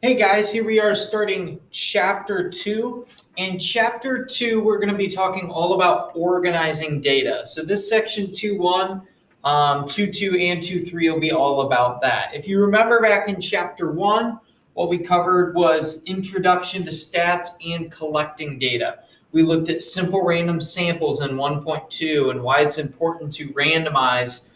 Hey guys, here we are starting chapter 2. In chapter 2, we're going to be talking all about organizing data. So this section 2.1, 2.2, and 2.3 will be all about that. If you remember back in chapter 1, what we covered was introduction to stats and collecting data. We looked at simple random samples in 1.2 and why it's important to randomize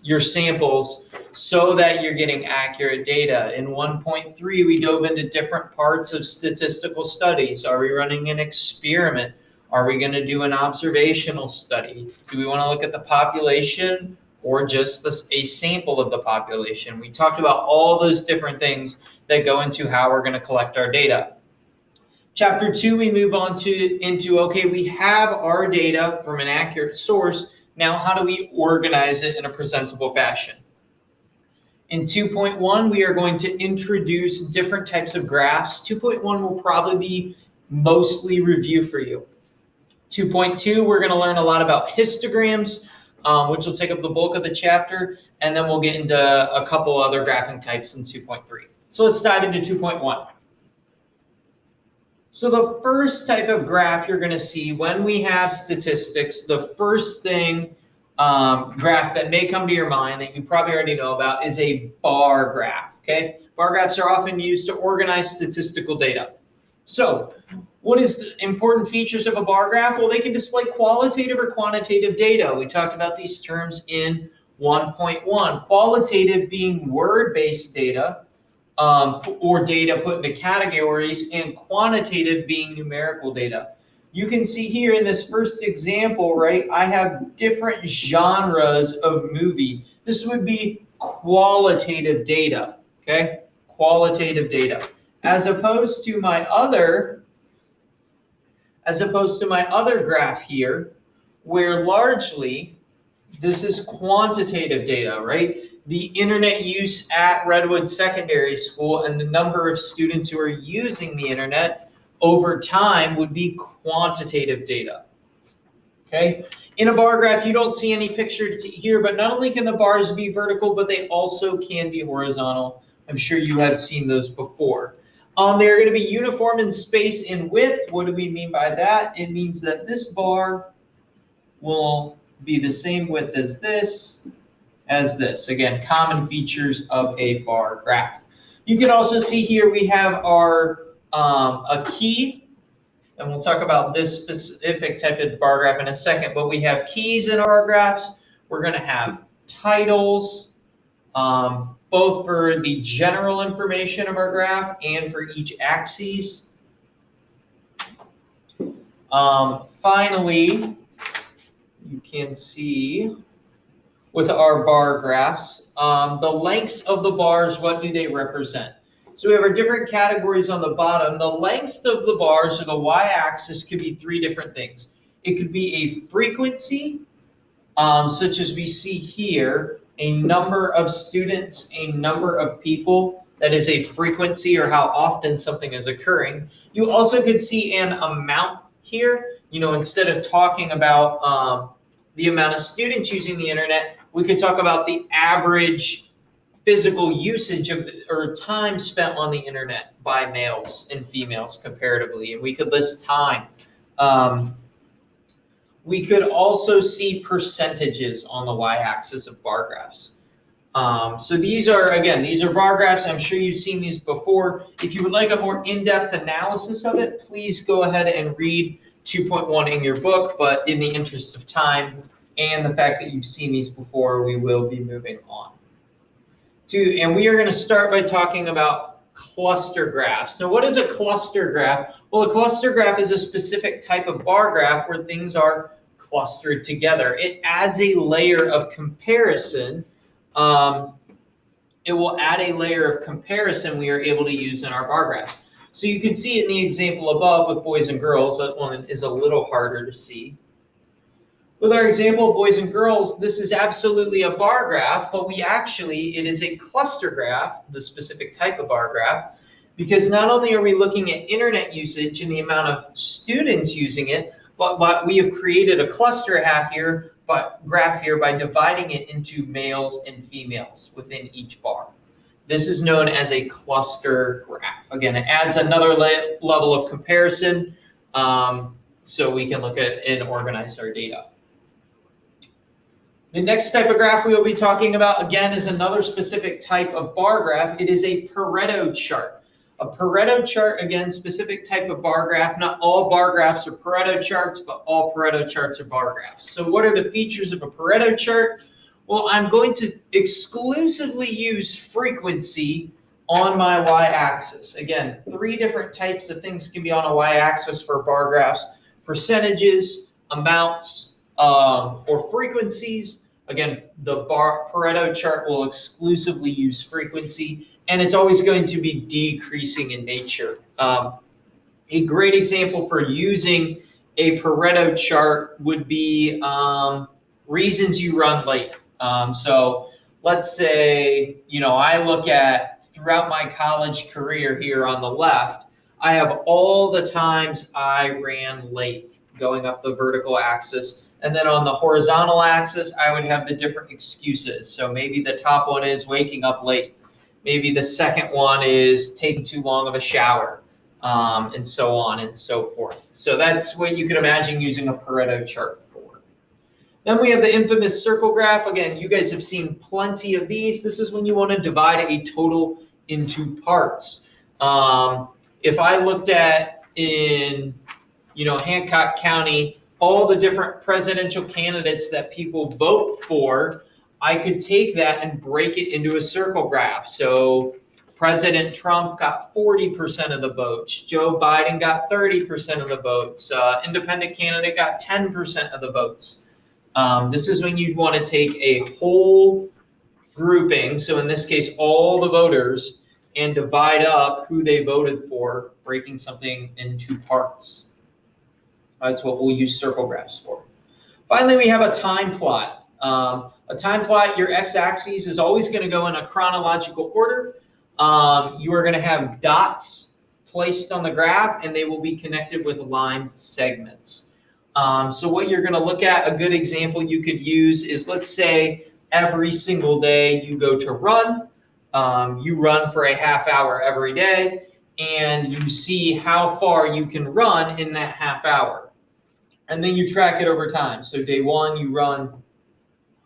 your samples so that you're getting accurate data. In 1.3, we dove into different parts of statistical studies. Are we running an experiment? Are we going to do an observational study? Do we want to look at the population or just a sample of the population? We talked about all those different things that go into how we're going to collect our data. Chapter 2, we move on into, okay, we have our data from an accurate source. Now, how do we organize it in a presentable fashion? In 2.1, we are going to introduce different types of graphs. 2.1 will probably be mostly review for you. 2.2, we're going to learn a lot about histograms, which will take up the bulk of the chapter, and then we'll get into a couple other graphing types in 2.3. So let's dive into 2.1. So the first type of graph you're going to see when we have statistics, the first thing graph that may come to your mind that you probably already know about is a bar graph. Okay, bar graphs are often used to organize statistical data. So what is the important features of a bar graph? Well, they can display qualitative or quantitative data. We talked about these terms in 1.1. Qualitative being word-based data, or data put into categories, and quantitative being numerical data. You can see here in this first example, right, I have different genres of movie. This would be qualitative data, okay? Qualitative data. As opposed to my other graph here, where largely this is quantitative data, right? The internet use at Redwood Secondary School and the number of students who are using the internet over time would be quantitative data. Okay? In a bar graph, you don't see any picture here, but not only can the bars be vertical, but they also can be horizontal. I'm sure you have seen those before. They're going to be uniform in space and width. What do we mean by that? It means that this bar will be the same width as this. Again, common features of a bar graph. You can also see here we have our a key, and we'll talk about this specific type of bar graph in a second, but we have keys in our graphs. We're going to have titles, both for the general information of our graph and for each axis. Finally, you can see with our bar graphs, the lengths of the bars, what do they represent? So we have our different categories on the bottom. The lengths of the bars, or the y-axis, could be three different things. It could be a frequency, such as we see here, a number of students, a number of people. That is a frequency, or how often something is occurring. You also could see an amount here. You know, instead of talking about the amount of students using the internet, we could talk about the average physical usage of or time spent on the internet by males and females comparatively, and we could list time. We could also see percentages on the y-axis of bar graphs. So these are bar graphs. I'm sure you've seen these before. If you would like a more in-depth analysis of it, please go ahead and read 2.1 in your book, but in the interest of time and the fact that you've seen these before, we will be moving on. And we are going to start by talking about cluster graphs. Now, what is a cluster graph? Well, a cluster graph is a specific type of bar graph where things are clustered together. It adds a layer of comparison. It will add a layer of comparison we are able to use in our bar graphs. So you can see it in the example above with boys and girls. That one is a little harder to see. With our example of boys and girls, this is absolutely a bar graph, but it is a cluster graph, the specific type of bar graph, because not only are we looking at internet usage and the amount of students using it, but we have created a cluster graph here by dividing it into males and females within each bar. This is known as a cluster graph. Again, it adds another level of comparison so we can look at and organize our data. The next type of graph we will be talking about, again, is another specific type of bar graph. It is a Pareto chart. A Pareto chart, again, specific type of bar graph. Not all bar graphs are Pareto charts, but all Pareto charts are bar graphs. So what are the features of a Pareto chart? Well, I'm going to exclusively use frequency on my y-axis. Again, 3 different types of things can be on a y-axis for bar graphs: percentages, amounts, or frequencies. Again, the Pareto chart will exclusively use frequency, and it's always going to be decreasing in nature. A great example for using a Pareto chart would be reasons you run late. So let's say, I look at throughout my college career here on the left, I have all the times I ran late going up the vertical axis. And then on the horizontal axis, I would have the different excuses. So maybe the top one is waking up late. Maybe the second one is taking too long of a shower, and so on and so forth. So that's what you could imagine using a Pareto chart for. Then we have the infamous circle graph. Again, you guys have seen plenty of these. This is when you want to divide a total into parts. If I looked at in, Hancock County, all the different presidential candidates that people vote for, I could take that and break it into a circle graph. So President Trump got 40% of the votes. Joe Biden got 30% of the votes. Independent candidate got 10% of the votes. This is when you'd want to take a whole grouping, so in this case, all the voters, and divide up who they voted for, breaking something into parts. That's what we'll use circle graphs for. Finally, we have a time plot. A time plot, your x-axis is always going to go in a chronological order. You are going to have dots placed on the graph, and they will be connected with line segments. So what you're going to look at, a good example you could use is, let's say every single day you go to run. You run for a half hour every day, and you see how far you can run in that half hour. And then you track it over time. So day 1, you run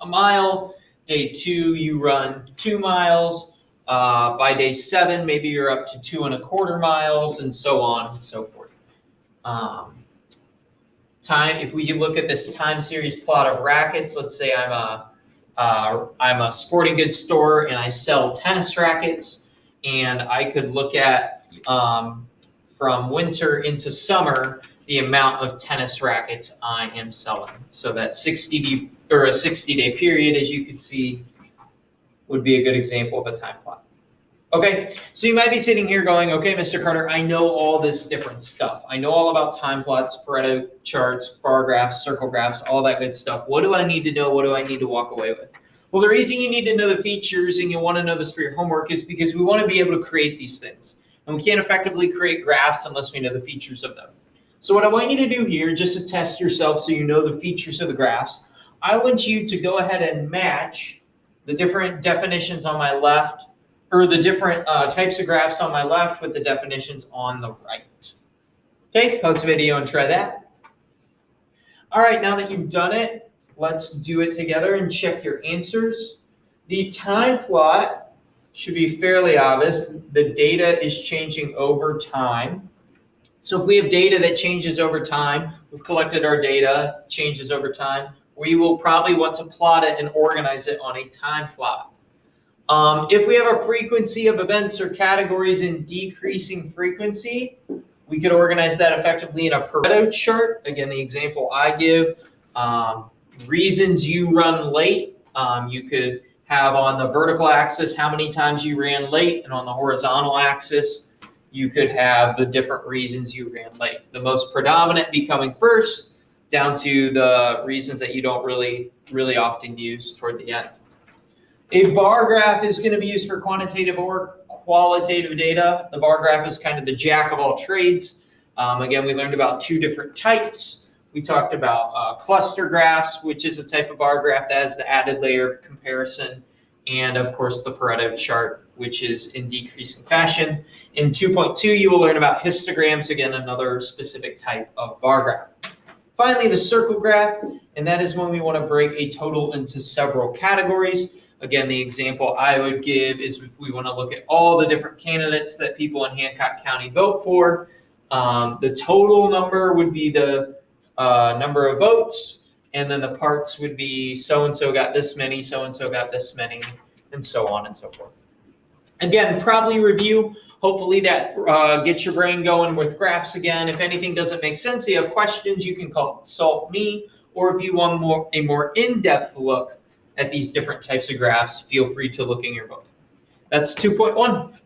a mile. Day 2, you run 2 miles. By day 7, maybe you're up to 2.25 miles, and so on and so forth. If we look at this time series plot of rackets, let's say I'm a sporting goods store and I sell tennis rackets, and I could look at from winter into summer the amount of tennis rackets I am selling. So that 60-day period, as you can see, would be a good example of a time plot. Okay, so you might be sitting here going, okay, Mr. Carter, I know all this different stuff. I know all about time plots, Pareto charts, bar graphs, circle graphs, all that good stuff. What do I need to know? What do I need to walk away with? Well, the reason you need to know the features and you want to know this for your homework is because we want to be able to create these things. And we can't effectively create graphs unless we know the features of them. So what I want you to do here, just to test yourself so you know the features of the graphs, I want you to go ahead and match the different definitions on my left, or the different types of graphs on my left with the definitions on the right. Okay, pause the video and try that. All right, now that you've done it, let's do it together and check your answers. The time plot should be fairly obvious. The data is changing over time. So if we have data that changes over time, we've collected our data, changes over time, we will probably want to plot it and organize it on a time plot. If we have a frequency of events or categories in decreasing frequency, we could organize that effectively in a Pareto chart. Again, the example I give, reasons you run late, you could have on the vertical axis how many times you ran late, and on the horizontal axis, you could have the different reasons you ran late. The most predominant becoming first, down to the reasons that you don't really often use toward the end. A bar graph is going to be used for quantitative or qualitative data. The bar graph is kind of the jack of all trades. Again, we learned about 2 different types. We talked about cluster graphs, which is a type of bar graph that has the added layer of comparison, and of course the Pareto chart, which is in decreasing fashion. In 2.2, you will learn about histograms, again, another specific type of bar graph. Finally, the circle graph, and that is when we want to break a total into several categories. Again, the example I would give is if we want to look at all the different candidates that people in Hancock County vote for, the total number would be the number of votes, and then the parts would be so-and-so got this many, so-and-so got this many, and so on and so forth. Again, probably review. Hopefully that gets your brain going with graphs again. If anything doesn't make sense, you have questions, you can consult me, or if you want a more in-depth look at these different types of graphs, feel free to look in your book. That's 2.1.